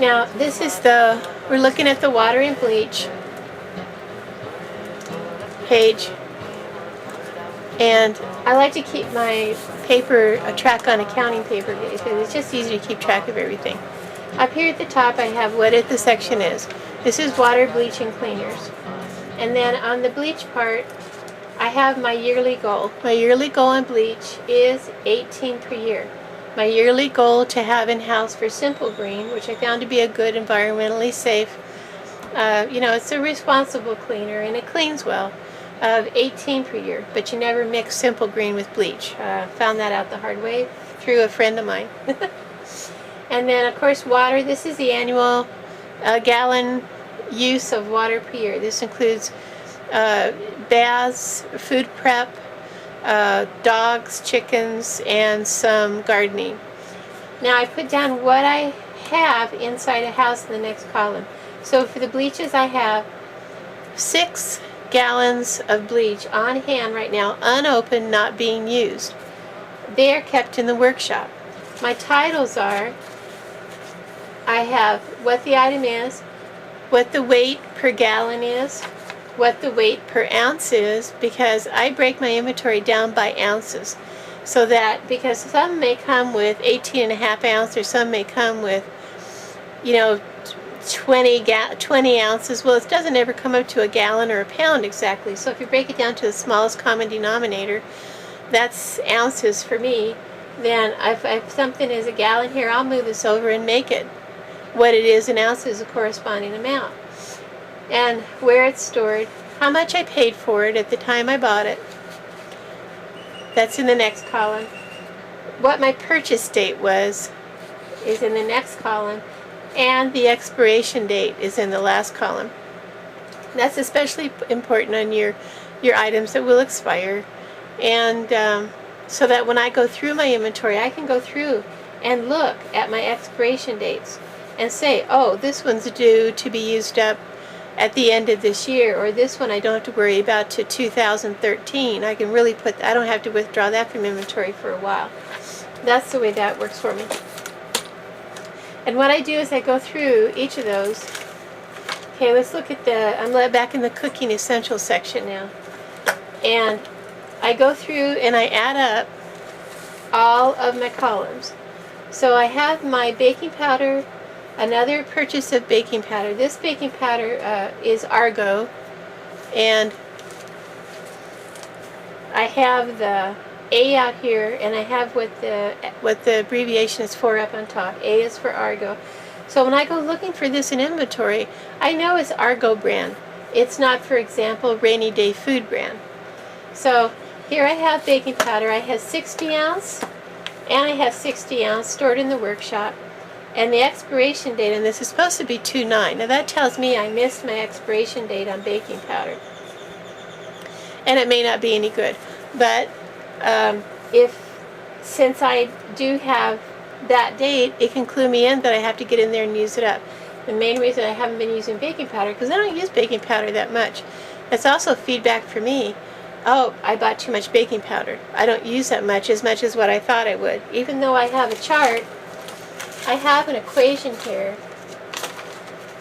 Now this is we're looking at the water and bleach page, and I like to keep my paper, a track on accounting paper, because it's just easy to keep track of everything. Up here at the top I have what the section is. This is water, bleach, and cleaners. And then on the bleach part, I have my yearly goal. My yearly goal on bleach is 18 per year. My yearly goal to have in-house for Simple Green, which I found to be a good, environmentally safe, it's a responsible cleaner and it cleans well, of 18 per year. But you never mix Simple Green with bleach. Found that out the hard way through a friend of mine. And then, of course, water. This is the annual gallon use of water per year. This includes baths, food prep, dogs, chickens, and some gardening. Now I put down what I have inside a house in the next column. So for the bleaches, I have 6 gallons of bleach on hand right now, unopened, not being used. They are kept in the workshop. My titles are, I have what the item is, what the weight per gallon is, what the weight per ounce is, because I break my inventory down by ounces, so that, because some may come with 18.5 ounce, or some may come with 20 ounces. Well, it doesn't ever come up to a gallon or a pound exactly. So if you break it down to the smallest common denominator, that's ounces for me. Then if something is a gallon here, I'll move this over and make it what it is in ounces, a corresponding amount. And where it's stored, how much I paid for it at the time I bought it. That's in the next column. What my purchase date was is in the next column, and the expiration date is in the last column. That's especially important on your items that will expire, and so that when I go through my inventory, I can go through and look at my expiration dates and say, oh, this one's due to be used up at the end of this year, or this one I don't have to worry about to 2013. I can really I don't have to withdraw that from inventory for a while. That's the way that works for me. And what I do is I go through each of those. Okay, let's look at I'm back in the cooking essentials section now. And I go through and I add up all of my columns. So I have my baking powder, another purchase of baking powder. This baking powder is Argo, and I have the A out here, and I have what the abbreviation is for up on top. A is for Argo. So when I go looking for this in inventory, I know it's Argo brand. It's not, for example, Rainy Day Food brand. So here I have baking powder. I have 60 ounce, and I have 60 ounce stored in the workshop. And the expiration date on this is supposed to be 2/9. Now that tells me I missed my expiration date on baking powder. And it may not be any good. But since I do have that date, it can clue me in that I have to get in there and use it up. The main reason I haven't been using baking powder, because I don't use baking powder that much. It's also feedback for me. Oh, I bought too much baking powder. I don't use that much as what I thought I would. Even though I have a chart, I have an equation here.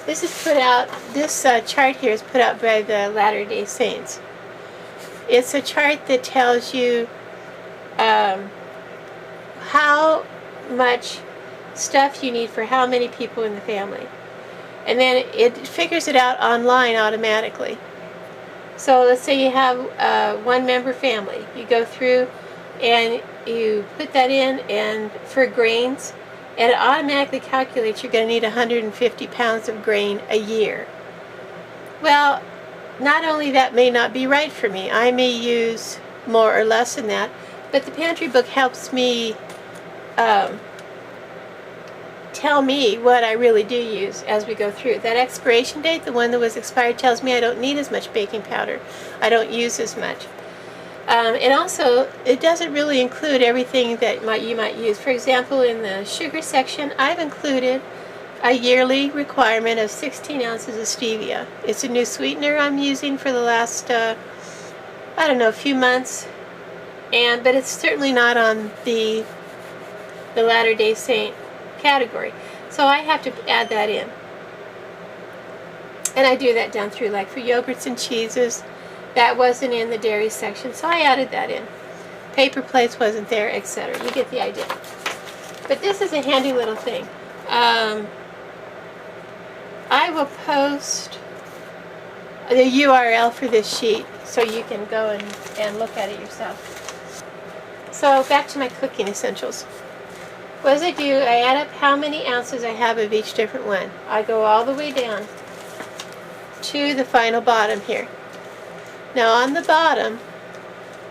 This is put out, this chart here is put out by the Latter-day Saints. It's a chart that tells you how much stuff you need for how many people in the family. And then it figures it out online automatically. So let's say you have a one-member family. You go through and you put that in, and for grains, and it automatically calculates you're going to need 150 pounds of grain a year. Well, not only that may not be right for me, I may use more or less than that, but the Pantry Book helps me tell me what I really do use as we go through. That expiration date, the one that was expired, tells me I don't need as much baking powder. I don't use as much. And also, it doesn't really include everything that you might use. For example, in the sugar section, I've included a yearly requirement of 16 ounces of stevia. It's a new sweetener I'm using for the last, I don't know, a few months. But it's certainly not on the Latter-day Saint category. So I have to add that in. And I do that down through, like for yogurts and cheeses, that wasn't in the dairy section, so I added that in. Paper plates wasn't there, etc. You get the idea. But this is a handy little thing. I will post the URL for this sheet so you can go and look at it yourself. So back to my cooking essentials. What does I do? I add up how many ounces I have of each different one. I go all the way down to the final bottom here. Now on the bottom,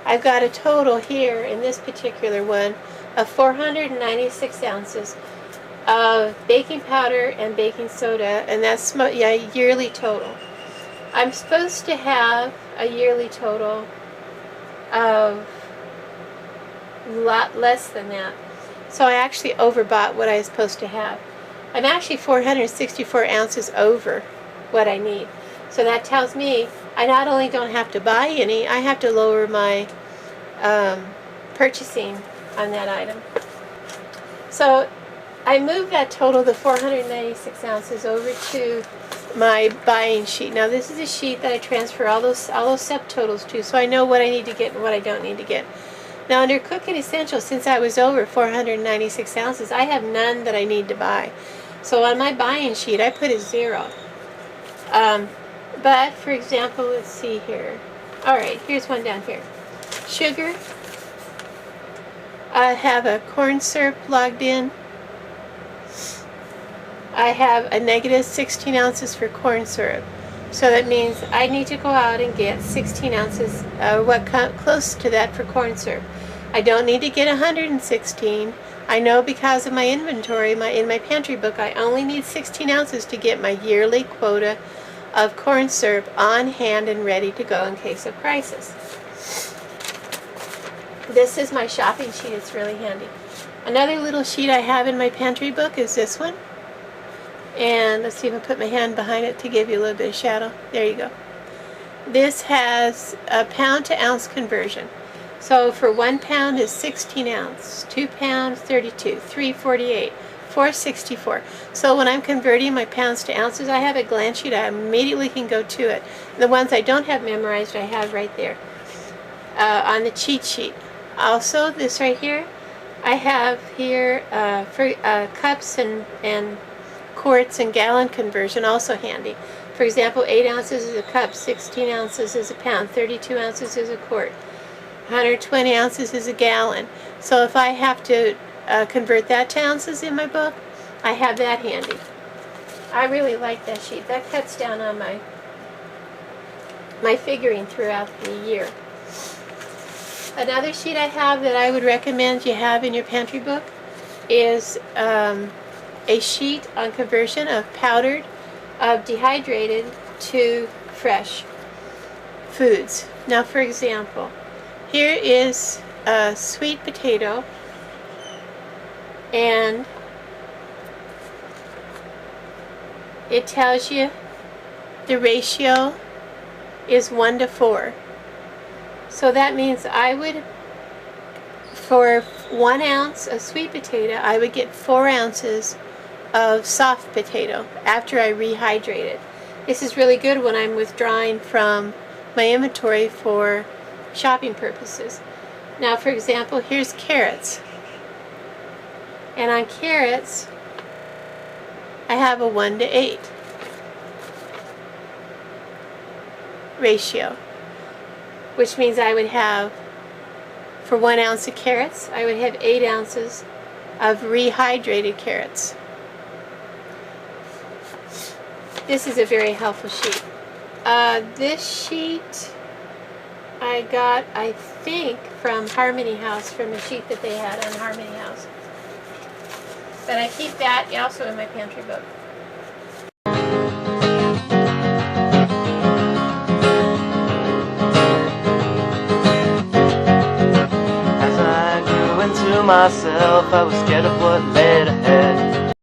I've got a total here in this particular one of 496 ounces of baking powder and baking soda, and that's yearly total. I'm supposed to have a yearly total of a lot less than that. So I actually overbought what I was supposed to have. I'm actually 464 ounces over what I need. So that tells me I not only don't have to buy any, I have to lower my purchasing on that item. So I moved that total, the 496 ounces, over to my buying sheet. Now this is a sheet that I transfer all those subtotals to, so I know what I need to get and what I don't need to get. Now under cooking essentials, since I was over 496 ounces, I have none that I need to buy. So on my buying sheet, I put a 0. But for example, let's see here. All right, here's one down here. Sugar. I have a corn syrup logged in. I have a negative 16 ounces for corn syrup. So that means I need to go out and get 16 ounces, close to that for corn syrup. I don't need to get 116. I know because of my inventory, in my pantry book, I only need 16 ounces to get my yearly quota of corn syrup on hand and ready to go in case of crisis. This is my shopping sheet. It's really handy. Another little sheet I have in my pantry book is this one. And let's see if I put my hand behind it to give you a little bit of shadow. There you go. This has a pound to ounce conversion. So for 1 pound is 16 ounce, 2 pounds 32, 348, 464. So when I'm converting my pounds to ounces, I have a glance sheet. I immediately can go to it. The ones I don't have memorized, I have right there on the cheat sheet. Also, this right here, I have here for cups and quarts and gallon conversion, also handy. For example, 8 ounces is a cup, 16 ounces is a pound, 32 ounces is a quart, 120 ounces is a gallon. So if I have to convert that to ounces in my book, I have that handy. I really like that sheet. That cuts down on my figuring throughout the year. Another sheet I have that I would recommend you have in your pantry book is a sheet on conversion of dehydrated to fresh foods. Now for example, here is a sweet potato, and it tells you the ratio is 1 to 4. So that means I would, for 1 ounce of sweet potato, I would get 4 ounces of soft potato after I rehydrate it. This is really good when I'm withdrawing from my inventory for shopping purposes. Now for example, here's carrots. And on carrots, I have a 1 to 8 ratio, which means I would have, for 1 ounce of carrots, I would have 8 ounces of rehydrated carrots. This is a very helpful sheet. This sheet I got, I think, from Harmony House, from the sheet that they had on Harmony House. But I keep that also in my pantry book. As I grew into myself, I was scared of what lay ahead.